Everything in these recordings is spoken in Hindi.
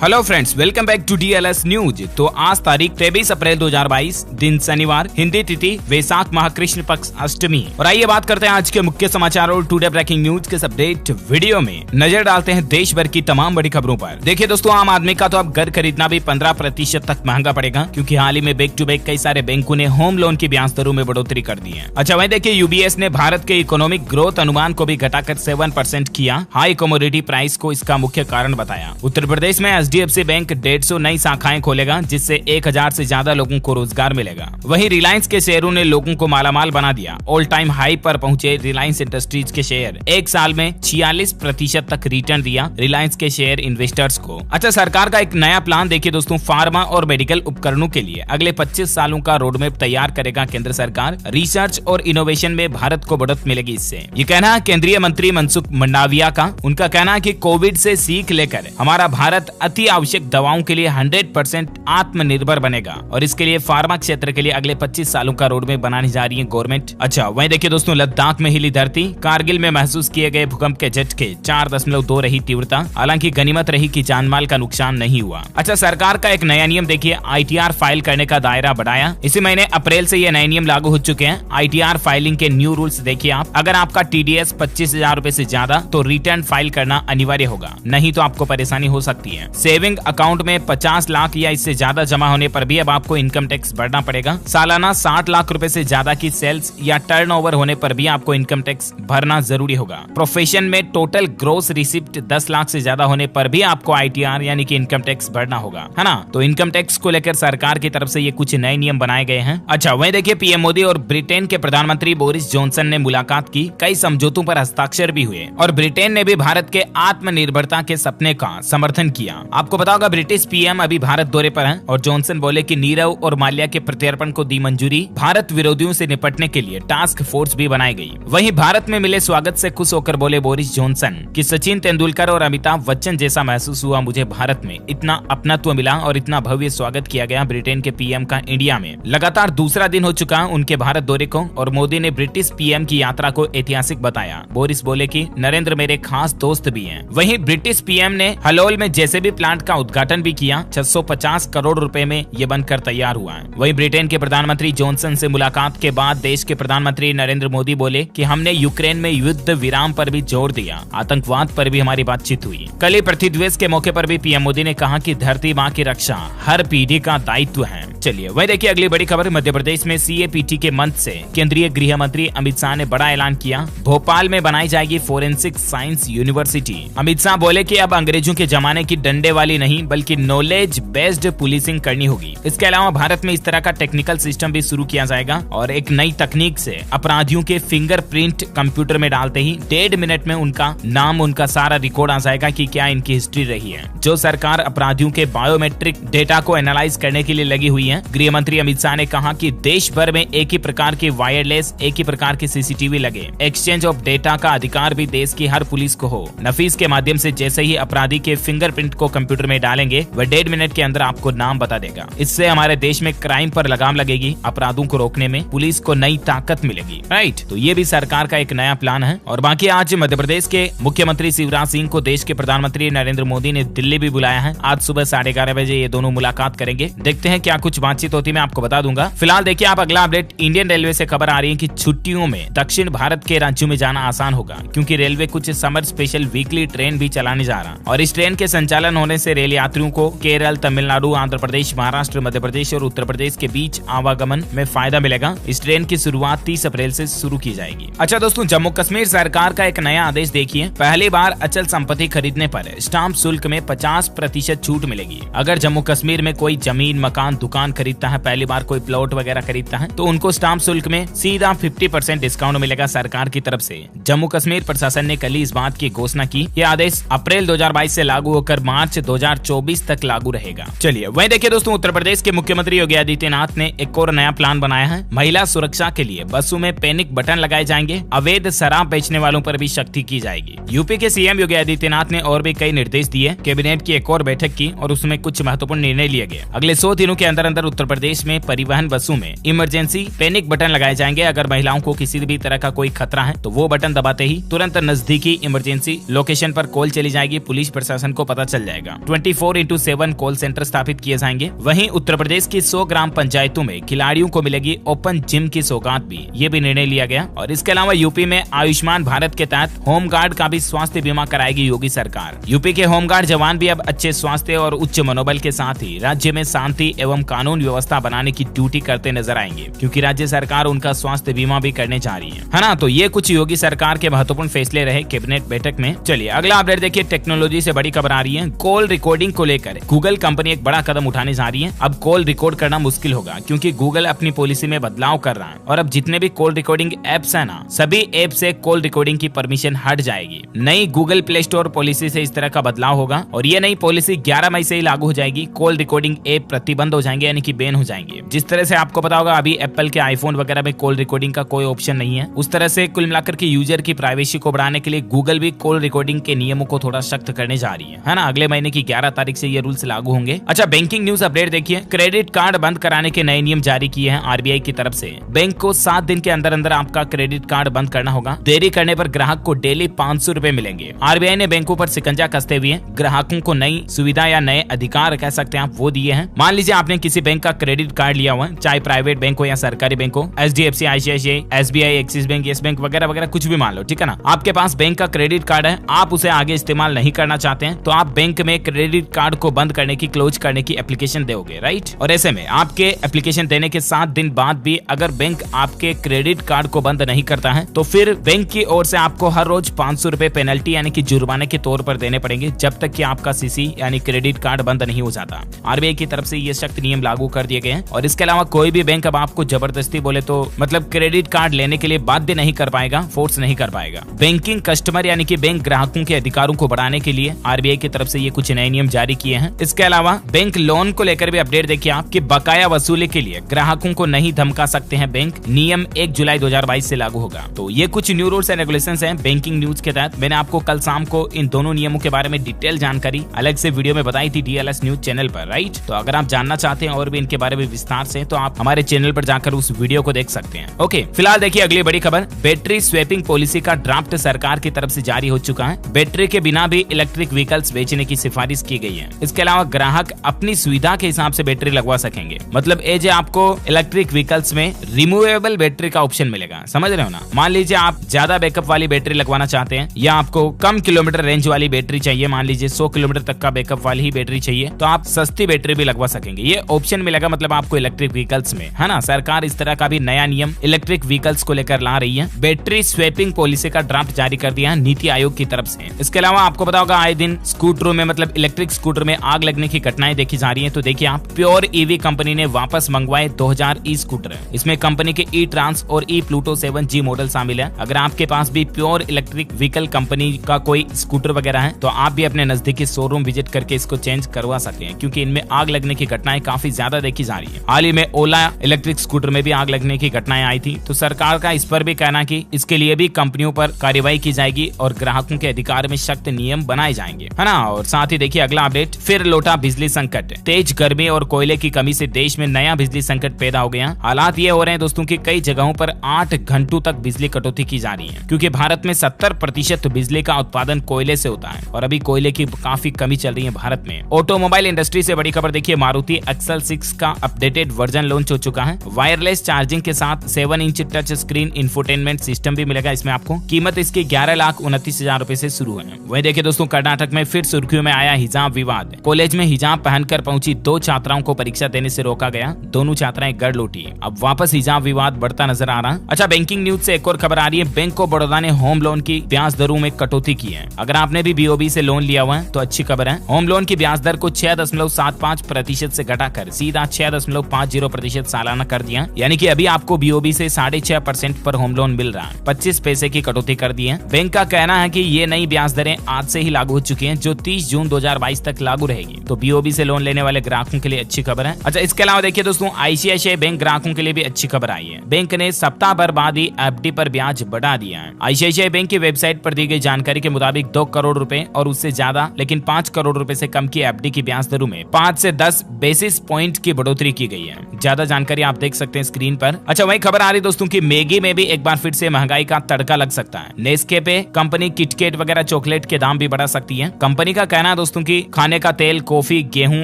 Hello friends, welcome back to DLS news. तो आज तारीख 23 अप्रैल 2022, दिन शनिवार, हिंदी तिथि वैशाख माह कृष्ण पक्ष अष्टमी। और आइए बात करते हैं आज के मुख्य समाचार और टुडे ब्रेकिंग न्यूज के अपडेट वीडियो में नजर डालते हैं देश भर की तमाम बड़ी खबरों पर। देखिए दोस्तों, आम आदमी का तो अब घर खरीदना भी 15% तक महंगा पड़ेगा, क्योंकि हाल ही में बैक टू बैक कई सारे बैंकों ने होम लोन की ब्याज दरों में बढ़ोतरी कर दी है। अच्छा, वहीं देखिए UBS ने भारत के इकोनॉमिक ग्रोथ अनुमान को भी घटाकर 7% किया। हाई कमोडिटी प्राइस को इसका मुख्य कारण बताया। उत्तर प्रदेश में HDFC बैंक 150 नई शाखाएं खोलेगा, जिससे 1000 से ज्यादा लोगों को रोजगार मिलेगा। वहीं रिलायंस के शेयरों ने लोगों को मालामाल बना दिया। ऑल टाइम हाई पर पहुंचे रिलायंस इंडस्ट्रीज के शेयर, एक साल में 46% तक रिटर्न दिया रिलायंस के शेयर इन्वेस्टर्स को। अच्छा, सरकार का एक नया प्लान देखिए दोस्तों, फार्मा और मेडिकल उपकरणों के लिए अगले 25 सालों का रोडमैप तैयार करेगा केंद्र सरकार। रिसर्च और इनोवेशन में भारत को बढ़त मिलेगी इससे, ये कहना है केंद्रीय मंत्री मनसुख मंडाविया का। उनका कहना है कि कोविड से सीख लेकर हमारा भारत अति आवश्यक दवाओं के लिए 100% आत्मनिर्भर बनेगा, और इसके लिए फार्मा क्षेत्र के लिए अगले 25 सालों का रोडमैप बनाने जा रही है गवर्नमेंट। अच्छा, वहीं देखिए दोस्तों, लद्दाख में हिली धरती। कारगिल में महसूस किए गए भूकंप के झटके 4.2 रही तीव्रता। हालांकि गनीमत रही कि जानमाल का नुकसान नहीं हुआ। अच्छा, सरकार का एक नया नियम देखिए, ITR फाइल करने का दायरा बढ़ाया। इसी महीने अप्रैल से ये नए नियम लागू हो चुके हैं। ITR फाइलिंग के न्यू रूल्स देखिए आप। अगर आपका TDS 25,000 रूपए से ज्यादा तो रिटर्न फाइल करना अनिवार्य होगा, नहीं तो आपको परेशानी हो सकती है। सेविंग अकाउंट में 50 लाख या इससे ज्यादा जमा होने पर भी अब आपको इनकम टैक्स भरना पड़ेगा। सालाना 60 लाख रुपए से ज्यादा की सेल्स या टर्नओवर होने पर भी आपको इनकम टैक्स भरना जरूरी होगा। प्रोफेशन में टोटल ग्रोस रिसिप्ट 10 लाख से ज्यादा होने पर भी आपको ITR यानी कि इनकम टैक्स भरना होगा, है ना। तो इनकम टैक्स को लेकर सरकार की तरफ से ये कुछ नए नियम बनाए गए हैं। अच्छा, वहीं देखिए PM मोदी और ब्रिटेन के प्रधानमंत्री बोरिस जॉनसन ने मुलाकात की। कई समझौतों पर हस्ताक्षर भी हुए, और ब्रिटेन ने भी भारत के आत्मनिर्भरता के सपने का समर्थन किया। आपको पता होगा, ब्रिटिश PM अभी भारत दौरे पर हैं, और जॉनसन बोले कि नीरव और माल्या के प्रत्यर्पण को दी मंजूरी। भारत विरोधियों से निपटने के लिए टास्क फोर्स भी बनाई गई। वहीं भारत में मिले स्वागत से खुश होकर बोले बोरिस जॉनसन कि सचिन तेंदुलकर और अमिताभ बच्चन जैसा महसूस हुआ मुझे भारत में। इतना अपनत्व मिला और इतना भव्य स्वागत किया गया ब्रिटेन के PM का इंडिया में। लगातार दूसरा दिन हो चुका उनके भारत दौरे को, और मोदी ने ब्रिटिश PM की यात्रा को ऐतिहासिक बताया। बोरिस बोले कि नरेंद्र मेरे खास दोस्त भी हैं। वहीं ब्रिटिश PM ने हलोल में JCB प्लांट का उद्घाटन भी किया। 650 करोड़ रुपए में ये बनकर तैयार हुआ है। वहीं ब्रिटेन के प्रधानमंत्री जॉनसन से मुलाकात के बाद देश के प्रधानमंत्री नरेंद्र मोदी बोले कि हमने यूक्रेन में युद्ध विराम पर भी जोर दिया, आतंकवाद पर भी हमारी बातचीत हुई। कल ही पृथ्वी दिवस के मौके पर भी PM मोदी ने कहा कि धरती माँ की रक्षा हर पीढ़ी का दायित्व है। चलिए वही देखिए अगली बड़ी खबर। मध्य प्रदेश में CAPT के मंच से केंद्रीय गृह मंत्री अमित शाह ने बड़ा ऐलान किया। भोपाल में बनाई जाएगी forensic science university. Amit Shah बोले कि अब अंग्रेजों के जमाने की डंडे वाली नहीं, बल्कि नॉलेज बेस्ड पुलिसिंग करनी होगी। इसके अलावा भारत में इस तरह का टेक्निकल सिस्टम भी शुरू किया जाएगा, और एक नई तकनीक से अपराधियों के फिंगरप्रिंट कंप्यूटर में डालते ही 1.5 मिनट में उनका नाम, उनका सारा रिकॉर्ड आ जाएगा कि क्या इनकी हिस्ट्री रही है। जो सरकार अपराधियों के बायोमेट्रिक डेटा को एनालाइज करने के लिए लगी हुई है। गृह मंत्री अमित शाह ने कहा कि देश भर में एक ही प्रकार के वायरलेस, एक ही प्रकार के CCTV लगे। एक्सचेंज ऑफ डेटा का अधिकार भी देश की हर पुलिस को हो। नफीस के माध्यम से जैसे ही अपराधी के फिंगरप्रिंट को कंप्यूटर में डालेंगे, वह 1.5 मिनट के अंदर आपको नाम बता देगा। इससे हमारे देश में क्राइम पर लगाम लगेगी, अपराधों को रोकने में पुलिस को नई ताकत मिलेगी। राइट, तो ये भी सरकार का एक नया प्लान है। और बाकी आज मध्य प्रदेश के मुख्यमंत्री शिवराज सिंह को देश के प्रधानमंत्री नरेंद्र मोदी ने दिल्ली भी बुलाया है। आज सुबह 11:30 बजे ये दोनों मुलाकात करेंगे। देखते हैं क्या कुछ बातचीत होती है, मैं आपको बता दूंगा। फिलहाल देखिए आप अगला अपडेट। इंडियन रेलवे से खबर आ रही है कि छुट्टियों में दक्षिण भारत के राज्यों में जाना आसान होगा, क्योंकि रेलवे कुछ समर स्पेशल वीकली ट्रेन भी चलाने जा रहा है। और इस ट्रेन के संचालन होने से रेल यात्रियों को केरल, तमिलनाडु, आंध्र प्रदेश, महाराष्ट्र, मध्य प्रदेश और उत्तर प्रदेश के बीच आवागमन में फायदा मिलेगा। इस ट्रेन की शुरुआत 30 अप्रैल से शुरू की जाएगी। अच्छा दोस्तों, जम्मू कश्मीर सरकार का एक नया आदेश देखिए। पहली बार अचल संपत्ति खरीदने पर स्टाम्प शुल्क में 50% छूट मिलेगी। अगर जम्मू कश्मीर में कोई जमीन, मकान, दुकान खरीदता है, पहली बार कोई प्लॉट वगैरह खरीदता है, तो उनको स्टाम्प शुल्क में सीधा 50% डिस्काउंट मिलेगा सरकार की तरफ से। जम्मू कश्मीर प्रशासन ने कल ही इस बात की घोषणा की। यह आदेश अप्रैल 2022 से लागू होकर मार्च 2024 तक लागू रहेगा। चलिए वहीं देखिए दोस्तों, उत्तर प्रदेश के मुख्यमंत्री योगी आदित्यनाथ ने एक और नया प्लान बनाया है। महिला सुरक्षा के लिए बसों में पैनिक बटन लगाए जाएंगे। अवैध शराब बेचने वालों पर भी सख्ती की जाएगी। यूपी के CM योगी आदित्यनाथ ने और भी कई निर्देश दिए। कैबिनेट की एक और बैठक की और उसमें कुछ महत्वपूर्ण निर्णय लिए गए। अगले 100 दिनों के अंदर अंदर उत्तर प्रदेश में परिवहन बसों में इमरजेंसी पैनिक बटन लगाए जाएंगे। अगर महिलाओं को किसी भी तरह का कोई खतरा है तो वो बटन दबाते ही तुरंत नजदीकी इमरजेंसी लोकेशन पर कॉल चली जाएगी, पुलिस प्रशासन को पता चल जाएगा। 24/7 कॉल सेंटर स्थापित किए जाएंगे। वहीं उत्तर प्रदेश की 100 ग्राम पंचायतों में खिलाड़ियों को मिलेगी ओपन जिम की सौगात भी, ये भी निर्णय लिया गया। और इसके अलावा यूपी में आयुष्मान भारत के तहत होमगार्ड का भी स्वास्थ्य बीमा कराएगी योगी सरकार। यूपी के होमगार्ड जवान भी अब अच्छे स्वास्थ्य और उच्च मनोबल के साथ ही राज्य में शांति एवं कानून व्यवस्था बनाने की ड्यूटी करते नजर आएंगे, क्योंकि राज्य सरकार उनका स्वास्थ्य बीमा भी करने जा रही है ना। तो ये कुछ योगी सरकार के महत्वपूर्ण फैसले रहे कैबिनेट बैठक में। चलिए अगला अपडेट देखिए, टेक्नोलॉजी से बड़ी खबर आ रही है। कॉल रिकॉर्डिंग को लेकर गूगल कंपनी एक बड़ा कदम उठाने जा रही है। अब कॉल रिकॉर्ड करना मुश्किल होगा, क्योंकि गूगल अपनी पॉलिसी में बदलाव कर रहा है और अब जितने भी कॉल रिकॉर्डिंग एप्स है ना, सभी ऐप से कॉल रिकॉर्डिंग की परमिशन हट जाएगी। नई गूगल प्ले स्टोर पॉलिसी से इस तरह का बदलाव होगा और ये नई पॉलिसी 11 मई से ही लागू हो जाएगी। कॉल रिकॉर्डिंग ऐप प्रतिबंध हो जाएंगे, यानी कि बैन हो जाएंगे। जिस तरह से आपको पता होगा अभी एप्पल के आईफोन वगैरह में कॉल रिकॉर्डिंग का कोई ऑप्शन नहीं है, उस तरह से कुल मिलाकर के यूजर की प्राइवेसी को बढ़ाने के लिए गूगल भी कॉल रिकॉर्डिंग के नियमों को थोड़ा सख्त करने जा रही है ना। अगले महीने की 11 तारीख से ये रूल्स लागू होंगे। अच्छा, बैंकिंग न्यूज अपडेट देखिए, क्रेडिट कार्ड बंद कराने के नए नियम जारी किए हैं आरबीआई की तरफ से। बैंक को 7 दिन के अंदर अंदर आपका क्रेडिट कार्ड बंद करना होगा। देरी करने पर ग्राहक को डेली 500 रुपए मिलेंगे। आरबीआई ने बैंकों पर शिकंजा कसते हुए ग्राहकों को नई सुविधा या नए अधिकार कह सकते हैं आप वो दिए हैं। मान लीजिए आपने किसी बैंक का क्रेडिट कार्ड लिया हुआ है, चाहे प्राइवेट बैंक हो या सरकारी बैंक हो, HDFC, ICICI, SBI, axis bank, yes bank वगैरह वगैरह कुछ भी मान लो, ठीक है ना। आपके पास बैंक का क्रेडिट कार्ड है, आप उसे आगे इस्तेमाल नहीं करना चाहते हैं, तो आप बैंक में क्रेडिट कार्ड को बंद करने की, क्लोज करने की एप्लीकेशन दोगे, राइट। और ऐसे में आपके एप्लीकेशन देने के 7 दिन बाद भी अगर बैंक आपके क्रेडिट कार्ड को बंद नहीं करता है तो फिर बैंक की ओर से आपको हर रोज 500 रुपए पेनल्टी यानी कि जुर्माने के तौर पर देने पड़ेंगे, जब तक कि आपका सीसी यानी क्रेडिट कार्ड बंद नहीं हो जाता। आरबीआई की तरफ से ये सख्त नियम लागू कर दिए गए हैं। और इसके अलावा कोई भी बैंक अब आपको जबरदस्ती बोले तो मतलब क्रेडिट कार्ड लेने के लिए बाध्य नहीं कर पाएगा, फोर्स नहीं कर पाएगा। बैंकिंग कस्टमर यानी कि बैंक ग्राहकों के अधिकारों को बढ़ाने के लिए आरबीआई की तरफ से ये कुछ नए नियम जारी किए हैं। इसके अलावा बैंक लोन को लेकर भी अपडेट देखिए आप कि बकाया वसूली के लिए ग्राहकों को नहीं धमका सकते हैं बैंक। नियम 1 जुलाई 2022 से लागू होगा। तो ये कुछ न्यू रूल्स एंड रेगुलेशंस हैं बैंकिंग न्यूज के तहत। मैंने आपको कल शाम को इन दोनों नियमों के बारे में डिटेल जानकारी अलग से वीडियो में बताई थी DLS न्यूज चैनल पर, राइट। तो अगर आप जानना चाहते हैं और भी इनके बारे में विस्तार से, तो आप हमारे चैनल पर जाकर उस वीडियो को देख सकते हैं। ओके, फिलहाल देखिए अगली बड़ी खबर, बैटरी स्वैपिंग पॉलिसी का ड्राफ्ट सरकार की तरफ से जारी हो चुका है। बैटरी के बिना भी इलेक्ट्रिक व्हीकल्स बेचने की सिफारिश की गई है। इसके अलावा ग्राहक अपनी सुविधा के हिसाब से बैटरी लगवा सकेंगे। मतलब एज आपको इलेक्ट्रिक व्हीकल्स में रिमूवेबल बैटरी का ऑप्शन मिलेगा, समझ रहे हो ना। मान लीजिए आप ज्यादा बैकअप वाली बैटरी लगवाना चाहते हैं या आपको कम किलोमीटर रेंज वाली बैटरी चाहिए, मान लीजिए 100 किलोमीटर तक का बैकअप वाली ही बैटरी चाहिए, तो आप सस्ती बैटरी भी लगवा सकेंगे। ये ऑप्शन मिलेगा मतलब आपको इलेक्ट्रिक व्हीकल्स में, है ना। सरकार इस तरह का भी नया नियम इलेक्ट्रिक व्हीकल्स को लेकर ला रही है। बैटरी स्वैपिंग पॉलिसी का ड्राफ्ट जारी कर दिया है नीति आयोग की तरफ से। इसके अलावा आपको पता होगा आए दिन स्कूटरों में मतलब इलेक्ट्रिक स्कूटर में आग लगने की घटनाएं देखी जा रही है। तो देखिए आप, प्योर ईवी कंपनी ने वापस मंगवाए 2000 ई स्कूटर। इसमें कंपनी के ई ट्रांस और ई प्लूटो 7G मॉडल शामिल है। अगर आपके पास भी प्योर इलेक्ट्रिक व्हीकल कंपनी का कोई स्कूटर वगैरह है तो आप भी अपने नजदीकी शोरूम विजिट करके इसको चेंज करवा सकते हैं, क्योंकि इनमें आग लगने की घटनाएं काफी ज्यादा देखी जा रही है। हाल ही में ओला इलेक्ट्रिक स्कूटर में भी आग लगने की घटनाएं आई थी। तो सरकार का इस पर भी कहना कि इसके लिए भी कंपनियों पर कार्रवाई की जाएगी और ग्राहकों के अधिकार में सख्त नियम बनाए जाएंगे, है ना। और साथ ही देखिए अगला अपडेट, फिर लौटा बिजली संकट। तेज गर्मी और कोयले की कमी से देश में नया बिजली संकट पैदा हो गया। हालात ये हो रहे हैं दोस्तों की कई जगहों पर 8 घंटों तक बिजली कटौती की जा रही है, क्योंकि भारत में 70% बिजली का उत्पादन कोयले से होता है और अभी कोयले की काफी कमी चल रही है भारत में। ऑटोमोबाइल इंडस्ट्री से बड़ी खबर देखिए, मारुति एक्सल 6 का अपडेटेड वर्जन लॉन्च हो चुका है। वायरलेस चार्जिंग के साथ 7 inch touch screen infotainment system भी मिलेगा इसमें आपको। कीमत इसकी 11,29,000 रुपए से शुरू है। वहीं देखिए दोस्तों, कर्नाटक में फिर सुर्खियों में आया हिजाब विवाद। कॉलेज में हिजाब पहनकर पहुंची 2 छात्राओं को परीक्षा देने से रोका गया। दोनों छात्राएं गढ़ लौटी। अब वापस हिजाब विवाद बढ़ता नजर आ रहा है। अच्छा, बैंकिंग न्यूज से एक और खबर आ रही है, बैंक ऑफ बड़ौदा ने होम लोन की ब्याज दरों में कटौती की है। अगर आपने भी BOB से लोन लिया हुआ है तो अच्छी खबर है। होम लोन की ब्याज दर को 6.75% से घटाकर सीधा 6.50% सालाना कर दिया, यानी कि अभी आपको BOB से 6.5% पर होम लोन मिल रहा है। 25 पैसे की कटौती कर दी है। बैंक का कहना है कि ये नई ब्याज दरें आज से ही लागू हो चुकी हैं, जो 30 जून 2022 तक लागू रहेगी। तो BOB से लोन लेने वाले ग्राहकों के लिए अच्छी खबर है। अच्छा, इसके अलावा देखिए दोस्तों, ICICI बैंक ग्राहकों के लिए भी अच्छी खबर आई है। बैंक ने सप्ताह भर बाद ही FD पर ब्याज बढ़ा दिया है। ICICI बैंक की वेबसाइट पर दी गई जानकारी के मुताबिक 2 करोड़ रुपए और उससे ज्यादा लेकिन 5 करोड़ रुपए से कम की FD की ब्याज दरों में 5 से 10 बेसिस पॉइंट 10% की बढ़ोतरी की गई है। ज्यादा जानकारी आप देख सकते हैं स्क्रीन पर। अच्छा, वही खबर आ रही दोस्तों की मैगी में भी एक बार फिर से महंगाई का तड़का लग सकता है। नेस्कैफे कंपनी किटकैट वगैरह चॉकलेट के दाम भी बढ़ा सकती है। कंपनी का कहना है दोस्तों की खाने का तेल, कॉफी, गेहूं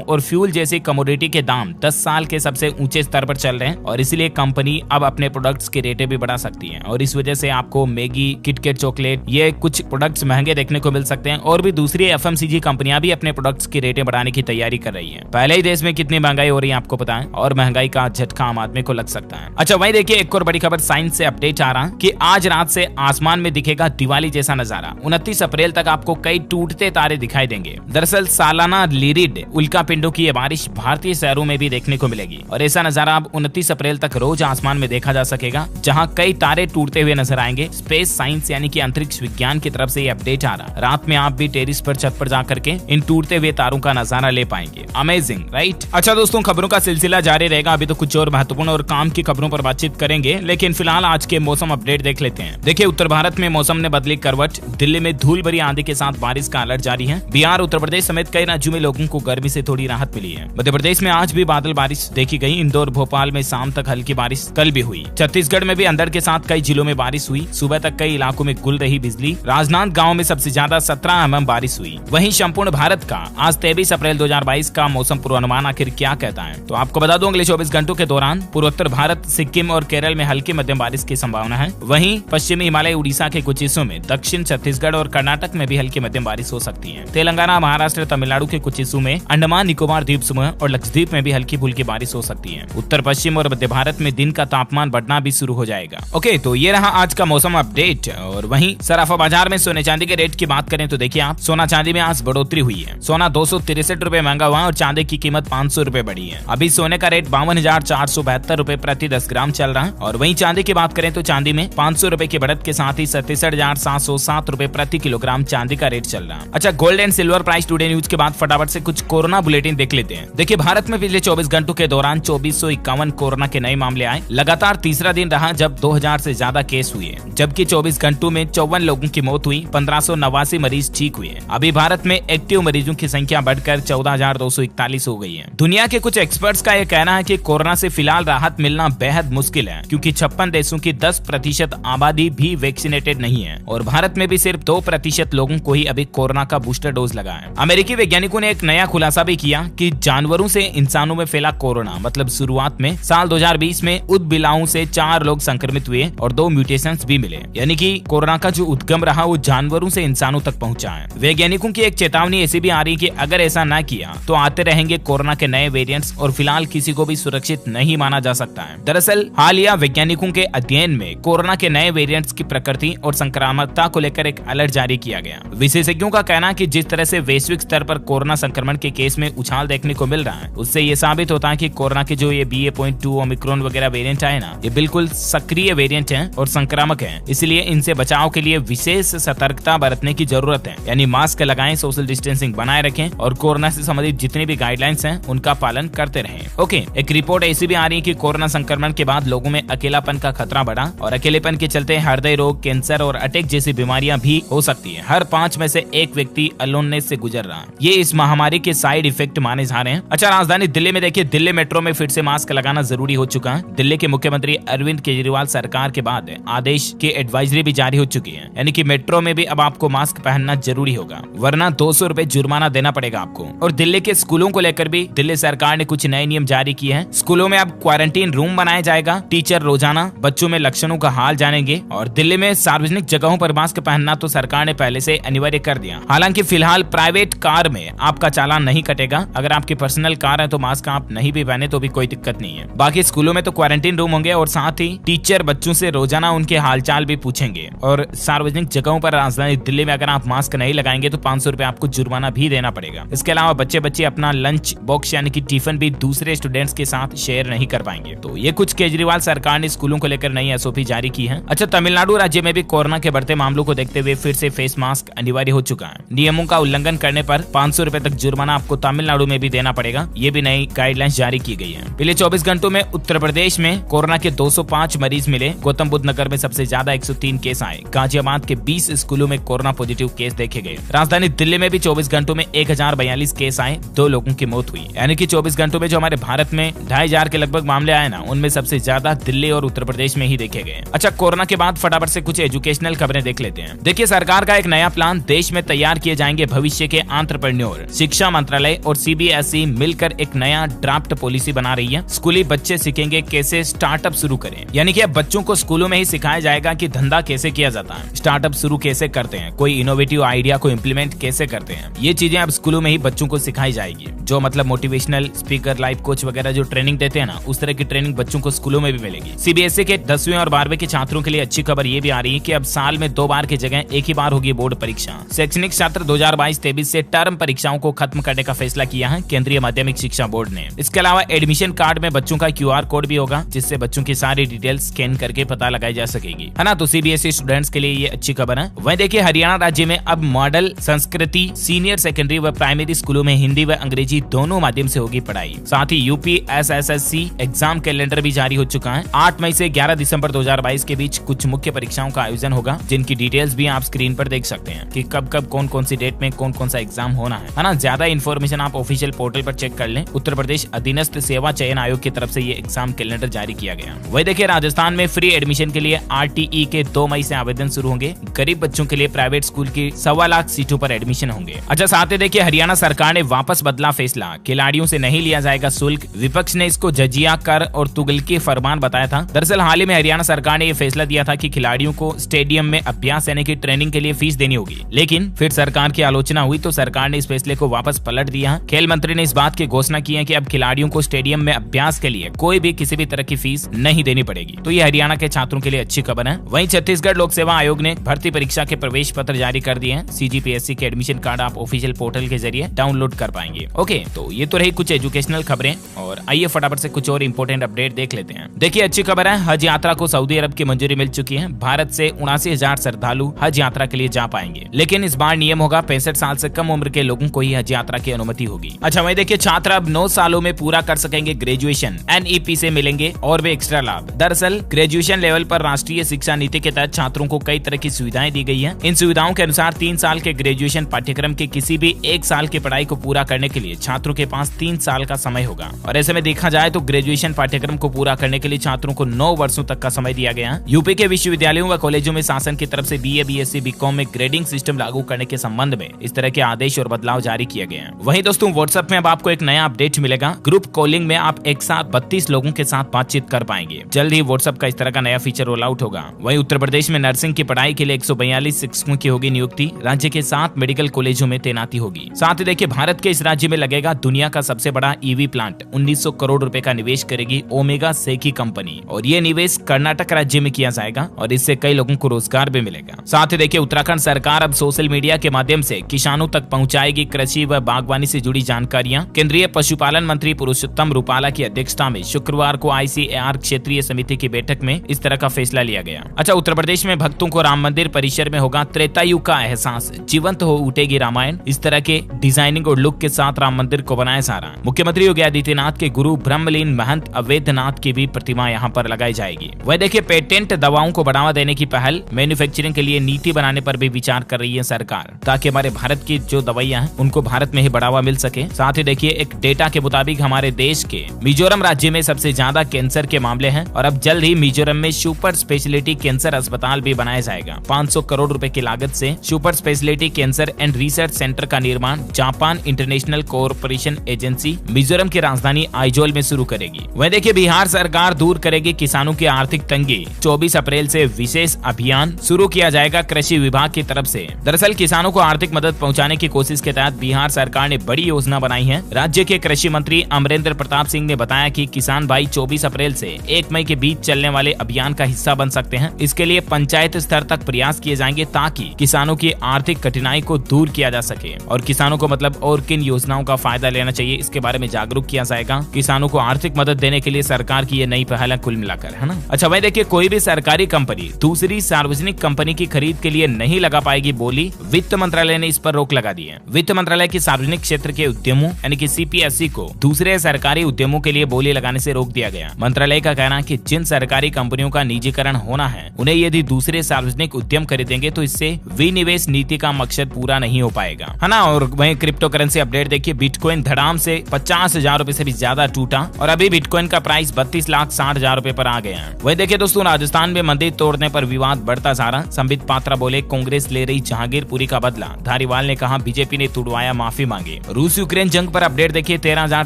और फ्यूल जैसी कमोडिटी के दाम 10 साल के सबसे ऊंचे स्तर पर चल रहे हैं और इसलिए कंपनी अब अपने प्रोडक्ट्स की रेटें भी बढ़ा सकती है और इस वजह से आपको मैगी, किटकैट चॉकलेट ये कुछ प्रोडक्ट्स महंगे देखने को मिल सकते हैं। और भी दूसरी एफएमसीजी कंपनियां भी अपने प्रोडक्ट्स की रेटें बढ़ाने की तैयारी कर रही है। पहले ही देश में कितनी महंगाई हो रही है आपको पता है और महंगाई का झटका आम आदमी को लग सकता है। अच्छा, वही देखिए एक और बड़ी खबर साइंस से अपडेट आ रहा कि आज रात से आसमान में दिखेगा दिवाली जैसा नजारा। 29 अप्रैल तक आपको कई टूटते तारे दिखाई देंगे। दरअसल सालाना लिरिड उल्का पिंडों की ये बारिश भारतीय शहरों में भी देखने को मिलेगी और ऐसा नजारा अब 29 अप्रैल तक रोज आसमान में देखा जा सकेगा, जहां कई तारे टूटते हुए नजर आएंगे। स्पेस साइंस यानी कि अंतरिक्ष विज्ञान की तरफ से ये अपडेट आ रहा। रात में आप भी टेरिस पर छत पर जाकर के इन टूटते हुए तारों का नजारा ले पाएंगे। Amazing, right? अच्छा दोस्तों, खबरों का सिलसिला जारी रहेगा। अभी तो कुछ और महत्वपूर्ण और काम की खबरों पर बातचीत करेंगे, लेकिन फिलहाल आज के मौसम अपडेट देख लेते हैं। देखिए, उत्तर भारत में मौसम ने बदली करवट। दिल्ली में धूल भरी आंधी के साथ बारिश का अलर्ट जारी है। बिहार, उत्तर प्रदेश समेत कई राज्यों में लोगों को गर्मी से थोड़ी राहत मिली है। मध्य प्रदेश में आज भी बादल बारिश देखी गई। इंदौर, भोपाल में शाम तक हल्की बारिश कल भी हुई। छत्तीसगढ़ में भी अंधड़ के साथ कई जिलों में बारिश हुई। सुबह तक कई इलाकों में गुल रही बिजली। राजनांदगांव में सबसे ज्यादा 17 mm बारिश हुई। वहीं संपूर्ण भारत का आज 23 अप्रैल 2022 का मौसम पूर्वानुमान आखिर क्या कहता है, तो आपको बता दूं अगले 24 घंटों के दौरान पूर्वोत्तर भारत, सिक्किम और केरल में हल्की मध्यम बारिश की संभावना है। वहीं पश्चिमी हिमालय, उड़ीसा के कुछ हिस्सों में, दक्षिण छत्तीसगढ़ और कर्नाटक में भी हल्की मध्यम बारिश हो सकती है। तेलंगाना, महाराष्ट्र, तमिलनाडु के कुछ हिस्सों में, अंडमान निकोबार द्वीप समूह और लक्षद्वीप में भी हल्की फुल्की बारिश हो सकती है। उत्तर पश्चिम और मध्य भारत में दिन का तापमान बढ़ना भी शुरू हो जाएगा। ओके, तो ये रहा आज का मौसम अपडेट। और वहीं सराफा बाजार में सोने चांदी के रेट की बात करें तो देखिए आप, सोना चांदी में आज बढ़ोतरी हुई है। सोना 263 रुपए महंगा हुआ और चांदी की कीमत 500 रुपए बढ़ी है। अभी सोने का रेट 52,472 रुपए प्रति 10 ग्राम चल रहा है। और वहीं चांदी की बात करें तो चांदी में 500 रुपए की बढ़त के साथ ही 67,707 रुपए प्रति किलोग्राम चांदी का रेट चल रहा है। अच्छा, gold and silver price today news के बाद फटाफट से कुछ कोरोना बुलेटिन देख लेते हैं। देखिए, भारत में पिछले 24 घंटों के दौरान 2451 कोरोना के नए मामले आए। लगातार तीसरा दिन रहा जब 2000 से ज्यादा केस हुए, जबकि 24 घंटों में 54 लोगों की मौत हुई। 1589 मरीज ठीक हुए। अभी भारत में एक्टिव मरीजों की संख्या बढ़कर 14,241 हो गई है। दुनिया के कुछ एक्सपर्ट्स का यह कहना है कि कोरोना से फिलहाल राहत मिलना बेहद मुश्किल है, क्योंकि 56 देशों की 10% आबादी भी वैक्सीनेटेड नहीं है और भारत में भी सिर्फ 2% लोगों को ही अभी कोरोना का बूस्टर डोज लगा है। अमेरिकी वैज्ञानिकों ने एक नया खुलासा भी किया कि जानवरों से इंसानों में फैला कोरोना, मतलब शुरुआत में साल 2020 में उदबिलाओं से 4 लोग संक्रमित हुए और 2 म्यूटेशंस भी मिले, यानी कि कोरोना का जो उद्गम रहा वो जानवरों से इंसानों तक पहुंचा है। वैज्ञानिकों की एक चेतावनी ऐसी भी आ रही कि अगर ऐसा न किया तो आते रहेंगे कोरोना के नए वेरिएंट्स और फिलहाल किसी को भी सुरक्षित नहीं माना जा सकता है। दरअसल हालिया वैज्ञानिकों के अध्ययन में कोरोना के नए वेरिएंट्स की प्रकृति और संक्रामकता को लेकर एक अलर्ट जारी किया गया। विशेषज्ञों का कहना है कि जिस तरह से वैश्विक स्तर पर कोरोना संक्रमण के केस में उछाल देखने को मिल रहा है, उससे ये साबित होता है कि कोरोना के जो ये BA.2 ओमिक्रॉन वगैरह वेरिएंट आए ना, ये बिल्कुल सक्रिय वेरिएंट हैं और संक्रामक हैं। इसलिए इनसे बचाव के लिए विशेष सतर्कता बरतने की जरूरत है, यानी मास्क लगाएं, सोशल डिस्टेंसिंग बनाए रखें और कोरोना से संबंधित जितने भी गाइडलाइंस हैं उनका पालन करते रहें। ओके, एक रिपोर्ट ऐसी भी आ रही है कि कोरोना संक्रमण के बाद लोगों में अकेलापन का खतरा बढ़ा और अकेलेपन के चलते हृदय रोग, कैंसर और अटैक जैसी बीमारियां भी हो सकती है। हर 5 में से 1 व्यक्ति अलोननेस से गुजर रहा है। ये इस महामारी के साइड इफेक्ट माने जा रहे हैं। अच्छा, राजधानी दिल्ली में देखिए, दिल्ली मेट्रो में फिर से मास्क लगाना जरूरी हो चुका है। दिल्ली के मुख्यमंत्री अरविंद केजरीवाल सरकार के बाद आदेश की एडवाइजरी भी जारी हो चुकी है, यानी कि मेट्रो में भी अब आपको मास्क पहनना जरूरी होगा, वरना 200 रुपए जुर्माना देना पड़ेगा आपको। और दिल्ली के स्कूलों को लेकर भी दिल्ली सरकार ने कुछ नए नियम जारी किए हैं। स्कूलों में अब क्वारंटीन रूम बनाया जाएगा। टीचर रोजाना बच्चों में लक्षणों का हाल जानेंगे और दिल्ली में सार्वजनिक जगहों पर मास्क पहनना तो सरकार ने पहले से अनिवार्य कर दिया। हालांकि फिलहाल प्राइवेट कार में आपका चालान नहीं कटेगा। अगर आपकी पर्सनल कार है तो मास्क आप नहीं भी पहने तो भी कोई दिक्कत नहीं है। बाकी स्कूलों में तो क्वारंटीन रूम होंगे और साथ ही टीचर बच्चों से रोजाना उनके हालचाल भी पूछेंगे। और सार्वजनिक जगहों पर राजधानी दिल्ली में अगर आप मास्क नहीं लगाएंगे तो 500 रुपए आपको जुर्माना भी देना पड़ेगा। इसके अलावा बच्चे अपना लंच बॉक्स यानी कि टिफिन भी दूसरे स्टूडेंट्स के साथ शेयर नहीं कर पाएंगे। तो ये कुछ केजरीवाल सरकार ने स्कूलों को लेकर नई SOP जारी की है। अच्छा, तमिलनाडु राज्य में भी कोरोना के बढ़ते मामलों को देखते हुए फिर से फेस मास्क अनिवार्य हो चुका है। नियमों का उल्लंघन करने पर 500 रुपए तक जुर्माना आपको तमिलनाडु में भी देना पड़ेगा। ये भी नई गाइडलाइंस जारी की गई है। पिछले 24 घंटों में उत्तर प्रदेश में कोरोना के 205 मरीज मिले। गौतम बुद्ध नगर में सबसे ज्यादा 103 केस आए। गाजियाबाद के 20 स्कूलों में कोरोना पॉजिटिव केस देखे गए। राजधानी दिल्ली में भी 24 घंटों में 1042 केस आए, 2 लोगों की मौत हुई। यानी कि 24 24 घंटों में जो हमारे भारत में 2500 के लगभग मामले आए ना, उनमें सबसे ज्यादा दिल्ली और उत्तर प्रदेश में ही देखे गए। अच्छा, कोरोना के बाद फटाफट से कुछ एजुकेशनल खबरें देख लेते हैं। देखिए, सरकार का एक नया प्लान, देश में तैयार किए जाएंगे भविष्य के एंटरप्रेन्योर। शिक्षा मंत्रालय और CBSE मिलकर एक नया ड्राफ्ट पॉलिसी बना रही है। स्कूली बच्चे सीखेंगे कैसे स्टार्टअप शुरू करें, यानी कि अब बच्चों को स्कूलों में ही सिखाया जाएगा कि धंधा कैसे किया जाता है, स्टार्टअप शुरू कैसे करते हैं, कोई इनोवेटिव आइडिया को इम्प्लीमेंट कैसे करते हैं। ये चीजें अब स्कूलों में ही बच्चों को सिखाई जाएगी। जो मतलब मोटिवेशनल स्पीकर, लाइफ कोच वगैरह जो ट्रेनिंग देते हैं ना, उस तरह की ट्रेनिंग बच्चों को स्कूलों में भी मिलेगी। CBSE के 10वीं और 12वीं के छात्रों के लिए अच्छी खबर ये भी आ रही है कि अब साल में 2 बार की जगह एक ही बार होगी बोर्ड परीक्षा। शैक्षणिक सत्र 2022-23 से टर्म परीक्षाओं को खत्म करने का फैसला किया है केंद्रीय माध्यमिक शिक्षा बोर्ड ने। इसके अलावा एडमिशन कार्ड में बच्चों का QR कोड भी होगा, जिससे बच्चों की सारी डिटेल स्कैन करके पता लगाई जा सकेगी, है ना। तो CBSE स्टूडेंट्स के लिए ये अच्छी खबर है। वहीं देखिए, हरियाणा राज्य में अब मॉडल संस्कृति सीनियर सेकेंडरी व प्राइमरी स्कूलों में हिंदी व अंग्रेजी दोनों माध्यम से होगी पढ़ाई। साथ ही UPSSSC एग्जाम कैलेंडर भी जारी हो चुका है। 8 मई से 11 दिसंबर 2022 के बीच कुछ मुख्य परीक्षाओं का आयोजन होगा, जिनकी डिटेल्स भी आप स्क्रीन पर देख सकते हैं कि कब कब कौन कौन सी डेट में कौन कौन सा एग्जाम होना है ना। ज्यादा इन्फॉर्मेशन आप ऑफिशियल पोर्टल पर चेक कर लें। उत्तर प्रदेश अधीनस्थ सेवा चयन आयोग की तरफ से ये एग्जाम कैलेंडर जारी किया गया। वही देखिए, राजस्थान में फ्री एडमिशन के लिए RTE के 2 मई से आवेदन शुरू होंगे। गरीब बच्चों के लिए प्राइवेट स्कूल की 1.25 लाख सीटों पर एडमिशन होंगे। अच्छा, साथ ही देखिए, हरियाणा सरकार ने वापस बदला फैसला, खिलाड़ियों से नहीं लिया जाएगा शुल्क। विपक्ष ने इसको जजिया कर और तुगलकी फरमान बताया था। दरअसल हाल ही में हरियाणा सरकार ने यह फैसला दिया था कि खिलाड़ियों को स्टेडियम में अभ्यास यानी कि ट्रेनिंग के लिए फीस देनी होगी, लेकिन फिर सरकार की आलोचना हुई तो सरकार ने इस फैसले को वापस पलट दिया। खेल मंत्री ने इस बात की घोषणा की है कि अब खिलाड़ियों को स्टेडियम में अभ्यास के लिए कोई भी किसी भी तरह की फीस नहीं देनी पड़ेगी। तो ये हरियाणा के छात्रों के लिए अच्छी खबर है। वहीं छत्तीसगढ़ लोक सेवा आयोग ने भर्ती परीक्षा के प्रवेश पत्र जारी कर दिए हैं। CGPSC के एडमिशन कार्ड आप ऑफिशियल पोर्टल के जरिए डाउनलोड कर पाएंगे। ओके, तो ये तो रही कुछ एजुकेशनल खबरें, और आइए फटाफट से कुछ और इंपॉर्टेंट अपडेट देख लेते हैं। देखिए, अच्छी खबर है, हज यात्रा को सऊदी अरब की मंजूरी मिल चुकी है। भारत से 79,000 श्रद्धालु हज यात्रा के लिए जा पाएंगे, लेकिन इस बार नियम होगा 65 साल से कम उम्र के लोगों को ही हज यात्रा की अनुमति होगी। अच्छा, वही देखिए, छात्र अब 9 सालों में पूरा कर सकेंगे ग्रेजुएशन। NEP से मिलेंगे और भी एक्स्ट्रा लाभ। दरअसल ग्रेजुएशन लेवल पर राष्ट्रीय शिक्षा नीति के तहत छात्रों को कई तरह की सुविधाएं दी गई है। इन सुविधाओं के अनुसार 3 साल के ग्रेजुएशन पाठ्यक्रम के किसी भी 1 साल की पढ़ाई को पूरा करने के लिए छात्रों के पास 3 साल का समय होगा। और ऐसे में देखा जाए तो ग्रेजुएशन पाठ्यक्रम को पूरा करने के लिए छात्रों को 9 वर्षों तक का समय दिया गया है। यूपी के विश्वविद्यालयों व कॉलेजों में शासन की तरफ से BA, BSc, BCom में ग्रेडिंग सिस्टम लागू करने के संबंध में इस तरह के आदेश और बदलाव जारी किए गए हैं। वहीं दोस्तों, व्हाट्सएप में अब आपको एक नया अपडेट मिलेगा। ग्रुप कॉलिंग में आप एक साथ 32 लोगों के साथ बातचीत कर पाएंगे। जल्द ही व्हाट्सएप का इस तरह का नया फीचर रोल आउट होगा। वहीं उत्तर प्रदेश में नर्सिंग की पढ़ाई के लिए 142 शिक्षकों की होगी नियुक्ति। राज्य के 7 मेडिकल कॉलेजों में तैनाती होगी। साथ ही देखिए, भारत के इस राज्य में लगेगा दुनिया का सबसे बड़ा EV प्लांट। 1900 करोड़ रुपए का निवेश करेगी ओमेगा सेकी कंपनी, और ये निवेश कर्नाटक राज्य में किया जाएगा और इससे कई लोगों को रोजगार भी मिलेगा। साथ ही देखिए, उत्तराखंड सरकार अब सोशल मीडिया के माध्यम से किसानों तक पहुंचाएगी कृषि व बागवानी से जुड़ी जानकारियां। केंद्रीय पशुपालन मंत्री पुरुषोत्तम रूपाला की अध्यक्षता में शुक्रवार को ICAR क्षेत्रीय समिति की बैठक में इस तरह का फैसला लिया गया। अच्छा, उत्तर प्रदेश में भक्तों को राम मंदिर परिसर में होगा त्रेतायुग का एहसास, जीवंत हो उठेगी रामायण। इस तरह के डिजाइनिंग और लुक के साथ राम मंदिर को बनाया जा रहा है। मुख्यमंत्री योगी आदित्यनाथ के गुरु ब्रह्मलीन महंत अवैधनाथ की भी प्रतिमा यहाँ पर लगाई जाएगी। वह देखिए, पेटेंट दवाओं को बढ़ावा देने की पहल, मैन्युफैक्चरिंग के लिए नीति बनाने पर भी विचार कर रही है सरकार, ताकि हमारे भारत की जो दवाइयां हैं उनको भारत में ही बढ़ावा मिल सके। साथ ही देखिए, एक डेटा के मुताबिक हमारे देश के मिजोरम राज्य में सबसे ज्यादा कैंसर के मामले हैं, और अब जल्द ही मिजोरम में सुपर स्पेशलिटी कैंसर अस्पताल भी बनाया जाएगा। 500 करोड़ रुपए की लागत से super speciality cancer and research centre का निर्माण Japan international cooperation agency Mizoram की राजधानी आइजोल में शुरू करेगी। वह देखिए, बिहार सरकार दूर करेगी किसानों की आर्थिक तंगी। 24 अप्रैल से विशेष अभियान शुरू किया जाएगा कृषि विभाग की तरफ से। दरअसल किसानों को आर्थिक मदद पहुंचाने की कोशिश के तहत बिहार सरकार ने बड़ी योजना बनाई है। राज्य के कृषि मंत्री अमरेंद्र प्रताप सिंह ने बताया कि किसान भाई 24 अप्रैल से 1 मई के बीच चलने वाले अभियान का हिस्सा बन सकते हैं। इसके लिए पंचायत स्तर तक प्रयास किए जाएंगे ताकि किसानों की आर्थिक कठिनाई को दूर किया जा सके, और किसानों को मतलब और किन योजनाओं का फायदा लेना चाहिए इसके बारे में जागरूक किया जाएगा। किसानों को आर्थिक मदद देने के लिए सरकार की ये नई पहल है कुल मिलाकर, है ना। अच्छा, वही देखिए, कोई भी सरकारी कंपनी दूसरी सार्वजनिक कंपनी की खरीद के लिए नहीं लगा पाएगी बोली। वित्त मंत्रालय ने इस पर रोक लगा दी है। वित्त मंत्रालय की सार्वजनिक क्षेत्र के उद्यमों यानी कि CPSE को दूसरे सरकारी उद्यमों के लिए बोली लगाने से रोक दिया गया। मंत्रालय का कहना है कि जिन सरकारी कंपनियों का निजीकरण होना है उन्हें यदि दूसरे सार्वजनिक उद्यम खरीदेंगे तो इससे विनिवेश नीति का मकसद पूरा नहीं हो पाएगा, है ना। और वहीं क्रिप्टो करेंसी अपडेट देखिए, बिटकॉइन धड़ाम से 50,000 रुपए से भी ज्यादा टूटा और अभी बिटकॉइन का प्राइस 32,60,000 रुपए पर आ गया है। वही देखिए दोस्तों, राजस्थान में मंदिर तोड़ने पर विवाद बढ़ता जा रहा। संबित पात्रा बोले कांग्रेस ले रही जहांगीरपुरी का बदला। धारीवाल ने कहा बीजेपी ने तुड़वाया, माफी मांगी। रूस यूक्रेन जंग पर अपडेट देखिए, 13,000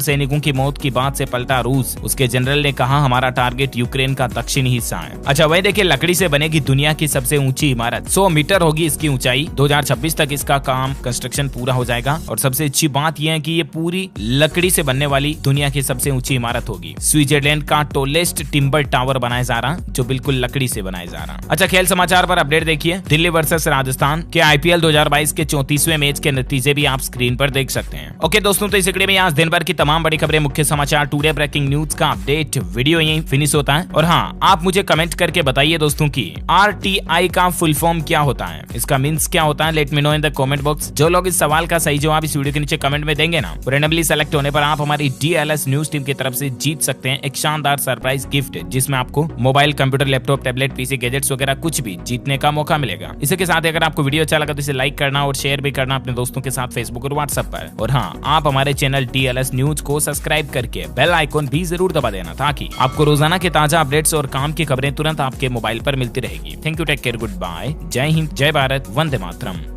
सैनिकों की मौत की बात से पलटा रूस। उसके जनरल ने कहा हमारा टारगेट यूक्रेन का दक्षिणी हिस्सा है। अच्छा, वही देखिए, लकड़ी से बनेगी दुनिया की सबसे ऊंची इमारत, 100 मीटर होगी इसकी ऊंचाई। 2026 तक इसका काम कंस्ट्रक्शन पूरा हो जाएगा और सबसे अच्छी बात यह है कि ये पूरी लकड़ी से बनने वाली दुनिया की सबसे ऊंची इमारत होगी। स्विट्जरलैंड का टोलेस्ट टिम्बर टावर बनाया जा रहा, जो बिल्कुल लकड़ी से बनाया जा रहा। अच्छा, खेल समाचार पर अपडेट देखिए, दिल्ली वर्सेस राजस्थान के IPL 2022 के 34वें मैच के नतीजे भी आप स्क्रीन पर देख सकते हैं। ओके दोस्तों, तो इस वीडियो में आज दिन भर की तमाम बड़ी खबरें, मुख्य समाचार, टुडे ब्रेकिंग न्यूज का अपडेट वीडियो यहीं फिनिश होता है। और हाँ, आप मुझे कमेंट करके बताइए दोस्तों की RTI का फुल फॉर्म क्या होता है, इसका मीन्स क्या होता है। Let me know in the comment box. जो लोग इस सवाल का सही जवाब इस वीडियो के नीचे कमेंट में देंगे ना, रैंडमली सेलेक्ट होने पर आप हमारी DLS न्यूज टीम की तरफ से जीत सकते हैं एक शानदार सरप्राइज गिफ्ट, जिसमें आपको mobile, computer, laptop, tablet, PC, gadgets वगैरह कुछ भी जीतने का मौका मिलेगा। इसी के साथ अगर आपको वीडियो अच्छा लगा तो इसे लाइक करना और शेयर भी करना अपने दोस्तों के साथ फेसबुक और व्हाट्सएप पर। और हाँ, आप हमारे चैनल DLS न्यूज को सब्सक्राइब करके बेल आइकॉन भी जरूर दबा देना, ताकि आपको रोजाना के ताजा अपडेट्स और काम की खबरें तुरंत आपके मोबाइल पर मिलती रहेगी। Thank you, take care, goodbye, जय हिंद, जय भारत, वंदे मातरम।